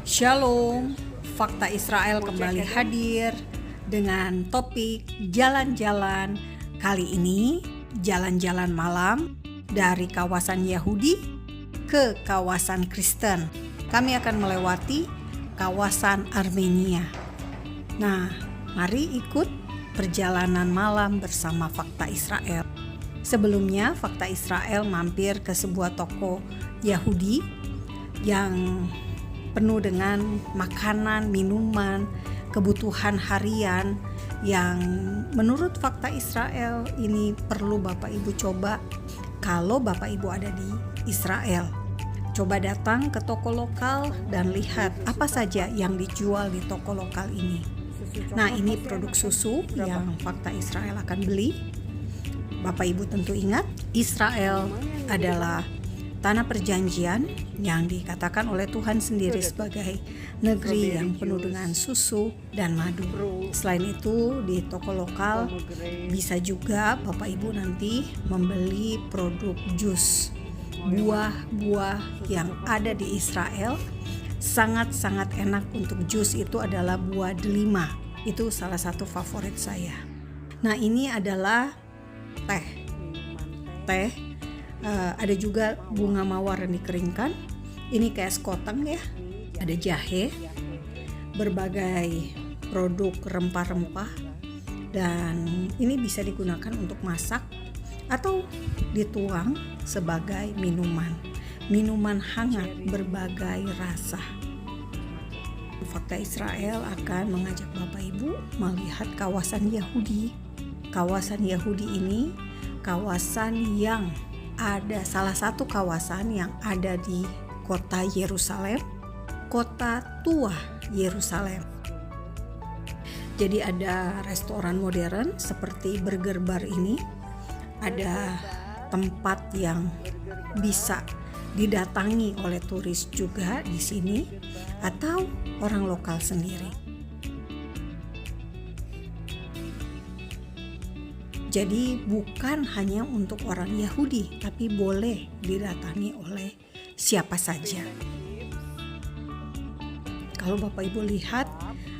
Shalom, Fakta Israel kembali hadir dengan topik jalan-jalan. Kali ini jalan-jalan malam dari kawasan Yahudi ke kawasan Kristen. Kami akan melewati kawasan Armenia. Nah, mari ikut perjalanan malam bersama Fakta Israel. Sebelumnya, Fakta Israel mampir ke sebuah toko Yahudi yang penuh dengan makanan, minuman, kebutuhan harian yang menurut Fakta Israel ini perlu Bapak Ibu coba kalau Bapak Ibu ada di Israel. Coba datang ke toko lokal dan lihat apa saja yang dijual di toko lokal ini. Nah, ini produk susu yang Fakta Israel akan beli. Bapak Ibu tentu ingat, Israel adalah tanah perjanjian yang dikatakan oleh Tuhan sendiri sebagai negeri yang penuh dengan susu dan madu. Selain itu, di toko lokal bisa juga Bapak Ibu nanti membeli produk jus. Buah-buah yang ada di Israel sangat-sangat enak untuk jus itu adalah buah delima. Itu salah satu favorit saya. Nah, ini adalah teh. Ada juga bunga mawar yang dikeringkan. Ini kayak sekoteng ya. Ada jahe, berbagai produk rempah-rempah, dan ini bisa digunakan untuk masak atau dituang sebagai minuman hangat berbagai rasa. Fakta Israel akan mengajak Bapak Ibu melihat kawasan Yahudi. Kawasan Yahudi ini kawasan yang ada salah satu kawasan yang ada di kota Yerusalem, kota tua Yerusalem. Jadi ada restoran modern seperti Burger Bar ini, ada tempat yang bisa didatangi oleh turis juga di sini atau orang lokal sendiri. Jadi bukan hanya untuk orang Yahudi, tapi boleh didatangi oleh siapa saja. Kalau Bapak Ibu lihat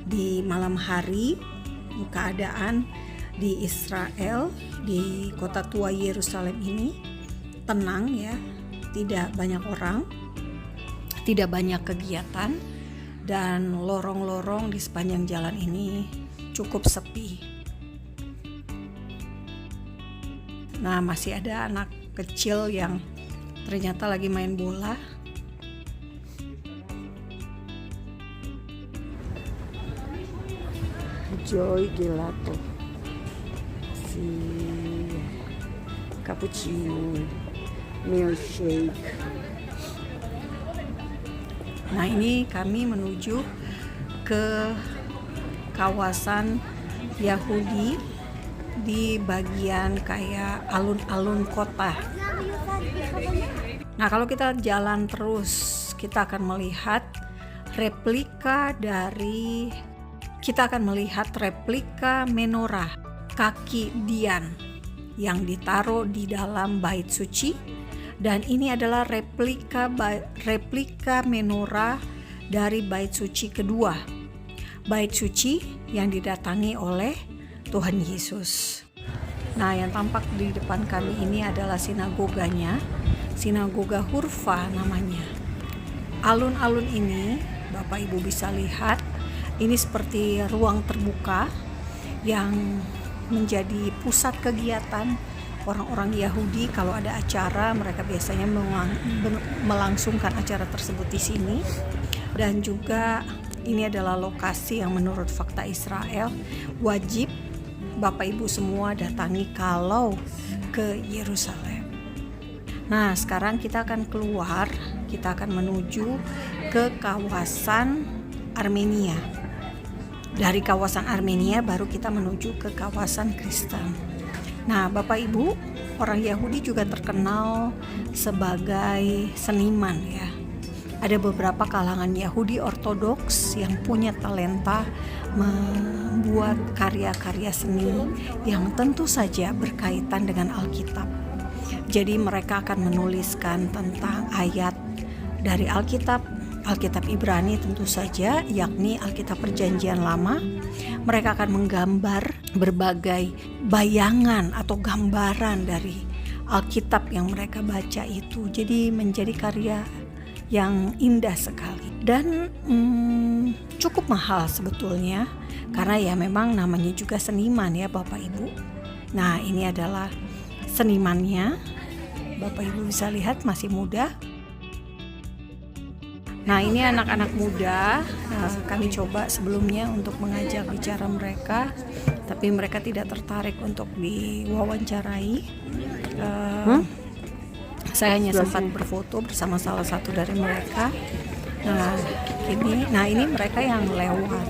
di malam hari, keadaan di Israel, di kota tua Yerusalem ini tenang ya, tidak banyak orang, tidak banyak kegiatan, dan lorong-lorong di sepanjang jalan ini cukup sepi. Nah, masih ada anak kecil yang ternyata lagi main bola. Joy gelato, si cappuccino, milkshake. Nah, ini kami menuju ke kawasan Yahudi di bagian kayak alun-alun kota. Nah, kalau kita jalan terus, kita akan melihat replika menorah kaki Dian yang ditaruh di dalam bait suci, dan ini adalah replika menorah dari bait suci kedua, bait suci yang didatangi oleh Tuhan Yesus. Nah, yang tampak di depan kami ini adalah sinagoganya, sinagoga Hurfa namanya. Alun-alun ini Bapak Ibu bisa lihat, ini seperti ruang terbuka yang menjadi pusat kegiatan orang-orang Yahudi. Kalau ada acara, mereka biasanya melangsungkan acara tersebut di sini. Dan juga ini adalah lokasi yang menurut Fakta Israel wajib Bapak Ibu semua datangi kalau ke Yerusalem. Nah, sekarang kita akan keluar, kita akan menuju ke kawasan Armenia. Dari kawasan Armenia baru kita menuju ke kawasan Kristen. Nah, Bapak Ibu, orang Yahudi juga terkenal sebagai seniman ya. Ada beberapa kalangan Yahudi Ortodoks yang punya talenta membuat karya-karya seni yang tentu saja berkaitan dengan Alkitab. Jadi mereka akan menuliskan tentang ayat dari Alkitab Alkitab Ibrani tentu saja, yakni Alkitab Perjanjian Lama. Mereka akan menggambar berbagai bayangan atau gambaran dari Alkitab yang mereka baca itu. Jadi menjadi karya yang indah sekali dan cukup mahal sebetulnya, karena ya memang namanya juga seniman ya Bapak Ibu. Nah, ini adalah senimannya. Bapak Ibu bisa lihat masih muda. Nah, ini anak-anak muda. Kami coba sebelumnya untuk mengajak bicara mereka, tapi mereka tidak tertarik untuk diwawancarai. Saya hanya sempat berfoto bersama salah satu dari mereka. Nah, ini mereka yang lewat.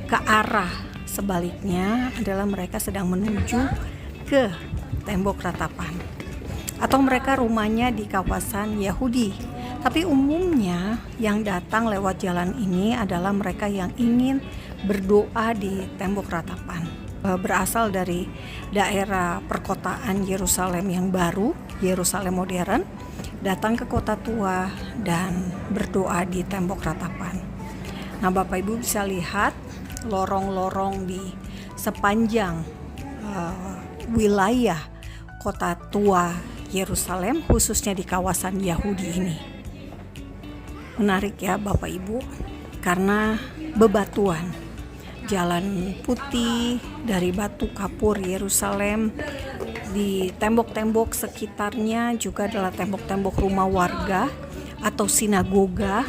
Ke arah sebaliknya adalah mereka sedang menuju ke tembok ratapan, atau mereka rumahnya di kawasan Yahudi. Tapi umumnya yang datang lewat jalan ini adalah mereka yang ingin berdoa di tembok ratapan. Berasal dari daerah perkotaan Yerusalem yang baru, Yerusalem modern, datang ke kota tua dan berdoa di tembok ratapan. Nah, Bapak Ibu bisa lihat lorong-lorong di sepanjang wilayah kota tua Yerusalem, khususnya di kawasan Yahudi ini. Menarik ya Bapak Ibu, karena bebatuan, jalan putih dari batu kapur Yerusalem, di tembok-tembok sekitarnya juga adalah tembok-tembok rumah warga atau sinagoga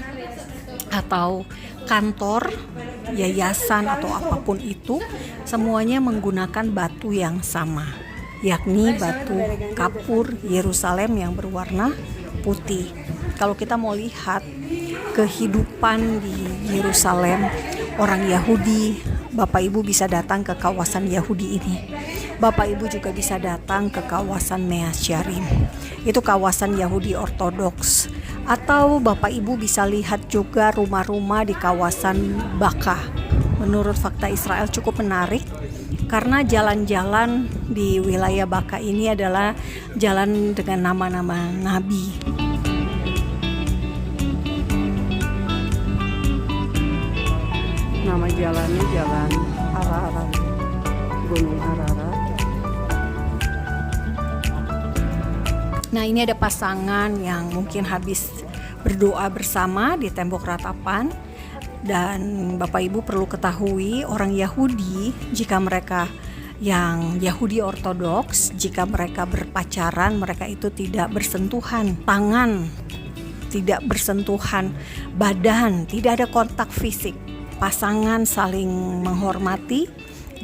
atau kantor, yayasan atau apapun itu, semuanya menggunakan batu yang sama, yakni batu kapur Yerusalem yang berwarna putih. Kalau kita mau lihat kehidupan di Yerusalem, orang Yahudi, Bapak Ibu bisa datang ke kawasan Yahudi ini. Bapak Ibu juga bisa datang ke kawasan Mea Shearim. Itu kawasan Yahudi Ortodoks. Atau Bapak Ibu bisa lihat juga rumah-rumah di kawasan Baka. Menurut Fakta Israel cukup menarik, karena jalan-jalan di wilayah Baka ini adalah jalan dengan nama-nama nabi. Nama jalannya Jalan Ararat, Gunung Ararat. Nah, ini ada pasangan yang mungkin habis berdoa bersama di tembok ratapan. Dan Bapak Ibu perlu ketahui, orang Yahudi, jika mereka yang Yahudi Ortodoks, jika mereka berpacaran, mereka itu tidak bersentuhan tangan, tidak bersentuhan badan, tidak ada kontak fisik. Pasangan saling menghormati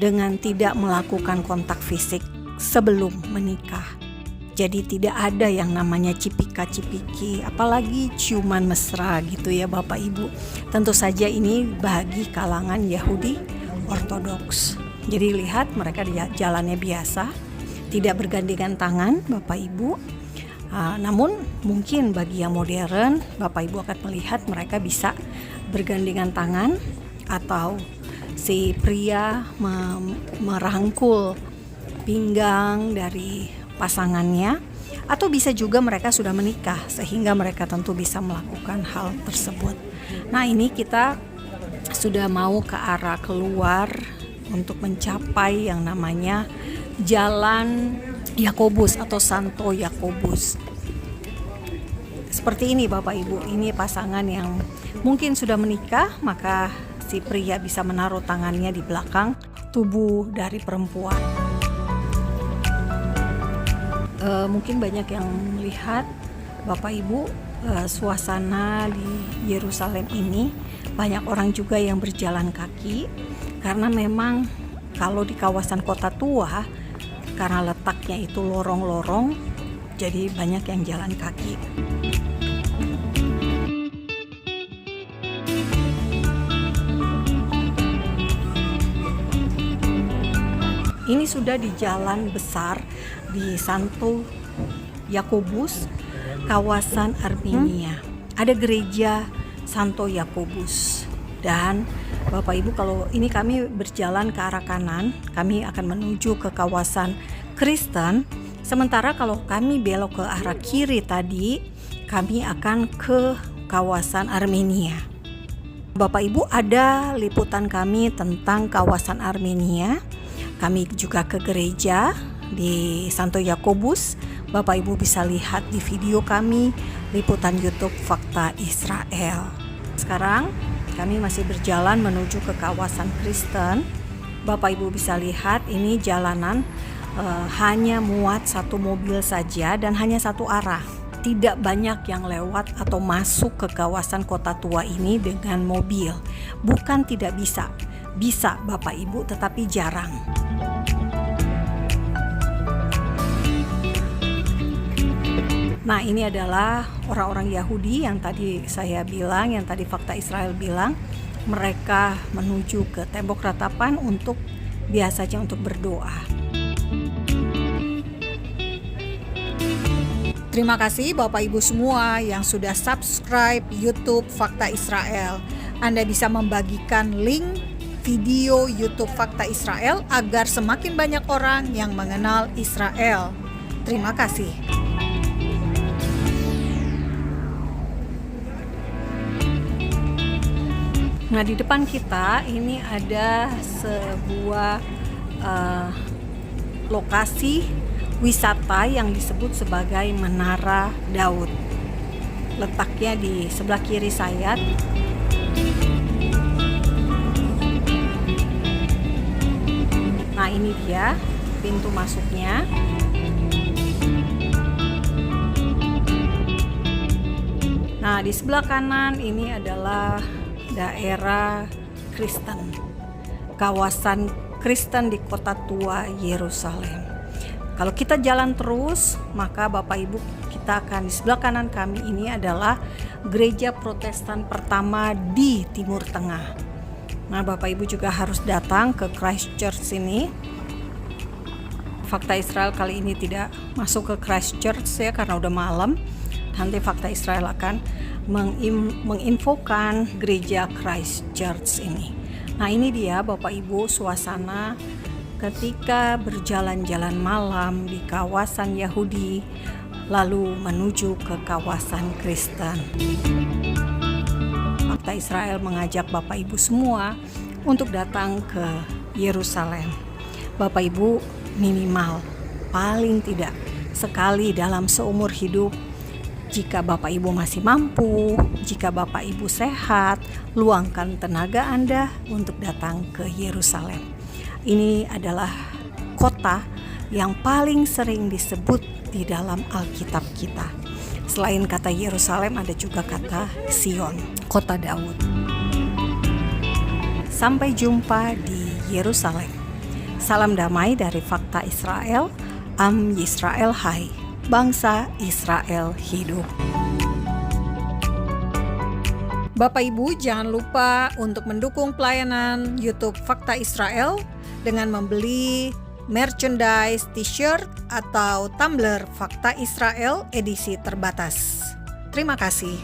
dengan tidak melakukan kontak fisik sebelum menikah. Jadi tidak ada yang namanya cipika-cipiki, apalagi ciuman mesra gitu ya Bapak Ibu. Tentu saja ini bagi kalangan Yahudi Ortodoks. Jadi lihat mereka jalannya biasa, tidak bergandengan tangan Bapak Ibu. Namun mungkin bagi yang modern, Bapak Ibu akan melihat mereka bisa bergandengan tangan, atau si pria merangkul pinggang dari pasangannya, atau bisa juga mereka sudah menikah sehingga mereka tentu bisa melakukan hal tersebut. Nah, ini kita sudah mau ke arah keluar untuk mencapai yang namanya Jalan Yakobus atau Santo Yakobus. Seperti ini Bapak Ibu, ini pasangan yang mungkin sudah menikah, maka si pria bisa menaruh tangannya di belakang tubuh dari perempuan. Mungkin banyak yang melihat Bapak Ibu, suasana di Yerusalem ini banyak orang juga yang berjalan kaki, karena memang kalau di kawasan kota tua, karena letaknya itu lorong-lorong, jadi banyak yang jalan kaki. Ini sudah di jalan besar di Santo Yakobus, kawasan Armenia. Ada gereja Santo Yakobus. Dan Bapak Ibu, kalau ini kami berjalan ke arah kanan, kami akan menuju ke kawasan Kristen. Sementara kalau kami belok ke arah kiri tadi, kami akan ke kawasan Armenia. Bapak Ibu, ada liputan kami tentang kawasan Armenia. Kami juga ke gereja di Santo Yakobus. Bapak Ibu bisa lihat di video kami, liputan YouTube Fakta Israel. Sekarang kami masih berjalan menuju ke kawasan Kristen. Bapak Ibu bisa lihat ini jalanan hanya muat satu mobil saja dan hanya satu arah. Tidak banyak yang lewat atau masuk ke kawasan kota tua ini dengan mobil. Bukan tidak bisa, bisa Bapak Ibu, tetapi jarang. Nah, ini adalah orang-orang Yahudi yang tadi saya bilang, yang tadi Fakta Israel bilang, mereka menuju ke tembok ratapan untuk biasanya untuk berdoa. Terima kasih Bapak Ibu semua yang sudah subscribe YouTube Fakta Israel. Anda bisa membagikan link video YouTube Fakta Israel agar semakin banyak orang yang mengenal Israel. Terima kasih. Nah, di depan kita ini ada sebuah lokasi wisata yang disebut sebagai Menara Daud. Letaknya di sebelah kiri saya. Nah, ini dia pintu masuknya. Nah, di sebelah kanan ini adalah daerah Kristen, kawasan Kristen di kota tua Yerusalem. Kalau kita jalan terus, maka Bapak Ibu, kita akan di sebelah kanan kami ini adalah gereja Protestan pertama di Timur Tengah. Nah, Bapak Ibu juga harus datang ke Christchurch sini. Fakta Israel kali ini tidak masuk ke Christchurch ya, karena udah malam. Nanti Fakta Israel akan menginfokan gereja Christchurch ini. Nah, ini dia Bapak Ibu suasana ketika berjalan-jalan malam di kawasan Yahudi lalu menuju ke kawasan Kristen. Fakta Israel mengajak Bapak Ibu semua untuk datang ke Yerusalem. Bapak Ibu minimal paling tidak sekali dalam seumur hidup. Jika Bapak Ibu masih mampu, jika Bapak Ibu sehat, luangkan tenaga Anda untuk datang ke Yerusalem. Ini adalah kota yang paling sering disebut di dalam Alkitab kita. Selain kata Yerusalem, ada juga kata Sion, kota Daud. Sampai jumpa di Yerusalem. Salam damai dari Fakta Israel. Am Yisrael Hai. Bangsa Israel hidup. Bapak Ibu jangan lupa untuk mendukung pelayanan YouTube Fakta Israel dengan membeli merchandise, t-shirt atau tumbler Fakta Israel edisi terbatas. Terima kasih.